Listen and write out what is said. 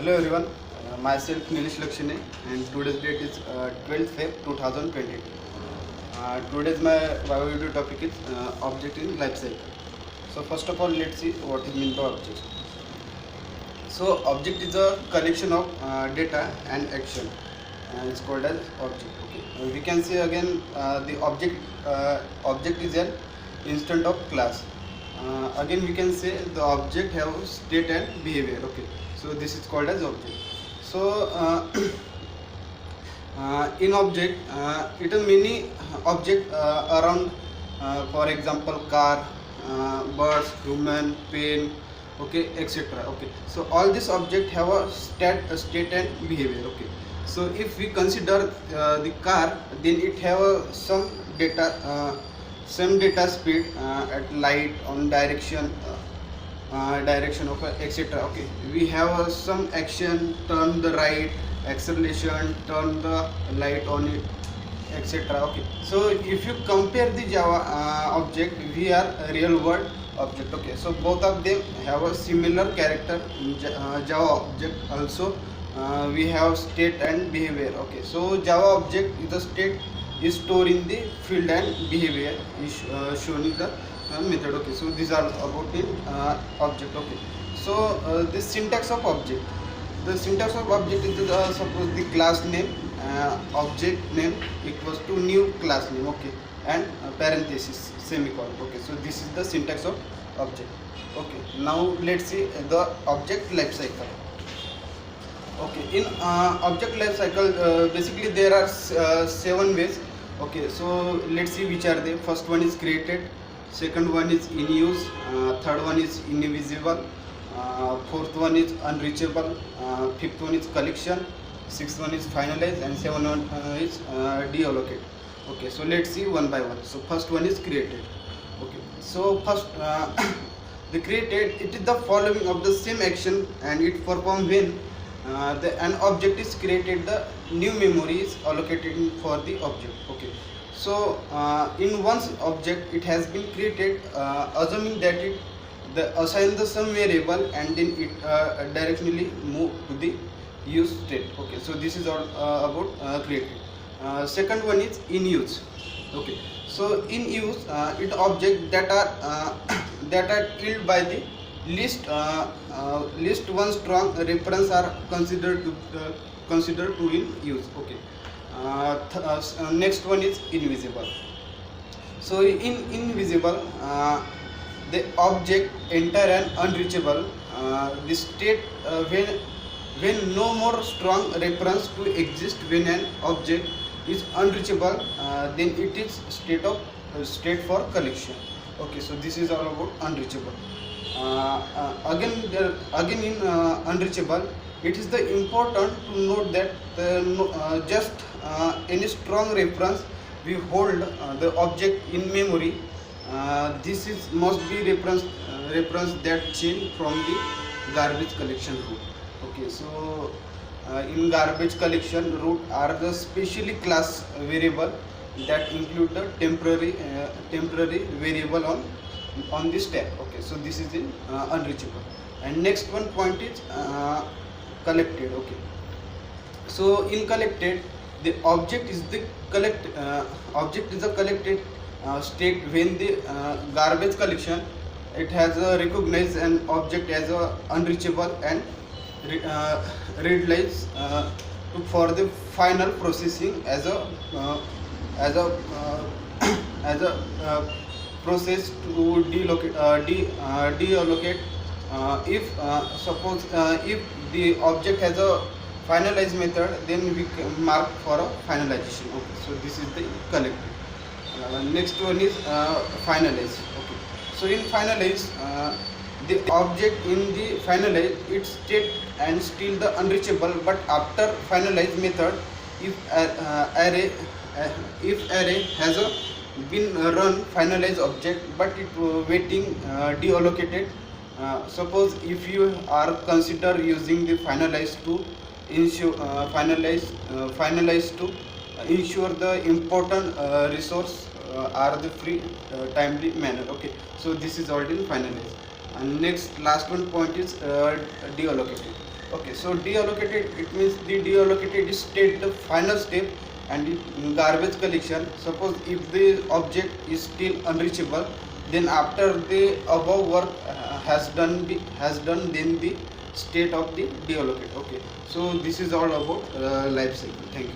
Hello everyone, myself Nilesh Lakshane and today's date is 12th Feb 2020. Today's my video topic is object in life cycle. So first of all, let's see what is meant by object. So object is a collection of data and action. It's called as object. Okay. We can say again the object is an instant of class. Again we can say the object have state and behavior. Okay, so this is called as object. So in object it is many object around, for example car, birds, human, pen, okay, etc. Okay, so all these object have a state and behavior. Okay, so if we consider the car, then it have some data, some data speed at light, on direction, etc. Okay, we have some action, turn the right, acceleration, turn the light on it, etc. Okay, so if you compare the Java object, we are a real world object. Okay, so both of them have a similar character. In Java object also we have state and behavior. Okay, so Java object is the state is stored in the field and behavior is shown in the method. Okay, so these are about the object. Okay, so the syntax of object. The syntax of object is suppose the class name, object name equals to new class name. Okay, and parenthesis, semicolon. Okay, so this is the syntax of object. Okay, now let's see the object life cycle. Okay, in object life cycle basically there are 7 ways. Okay, so let's see which are they. First one is created, second one is in use, third one is invisible, fourth one is unreachable, fifth one is collection, sixth one is finalize, and seventh one is deallocate. Okay, so let's see one by one. So first one is created. Okay, so first the created, it is the following of the same action and it perform when an object is created, the new memory is allocated for the object. Okay, so in one object it has been created, assuming that it assign the some variable and then it directionally move to the use state. Okay, so this is all about created. Second one is in use. Okay, so in use it object that are that are killed by the least one strong reference are considered to in use. Okay, next one is invisible. So in invisible the object enter an unreachable the state when no more strong reference to exist. When an object is unreachable, then it is state for collection. Okay, so this is all about unreachable. Again in unreachable, it is the important to note that just any strong reference we hold the object in memory, this is must be reference that chain from the garbage collection route. Okay, so in garbage collection route are the specially class variable that include the temporary variable on the stack. Okay, so this is in unreachable. And next one point is collected. Okay, so in collected, the object is the collected state when the garbage collection it has recognized an object as a unreachable and read for the final processing as a process to deallocate if suppose if the object has a finalize method, then we can mark for a finalization. Okay, so this is the collected. Next one is finalize. Okay, so in finalize the object in the finalize it state and still the unreachable, but after finalize method if array has a been run finalize object but it waiting deallocated. Suppose if you are consider using the finalize to ensure finalize to ensure the important resource are the free timely manner. Okay, so this is already finalized. And next last one point is deallocated. Okay, so deallocated, it means the deallocated state the final step, and garbage collection. Suppose if the object is still unreachable, then after the above work has done, then the state of the deallocate. Okay, so this is all about life cycle. Thank you.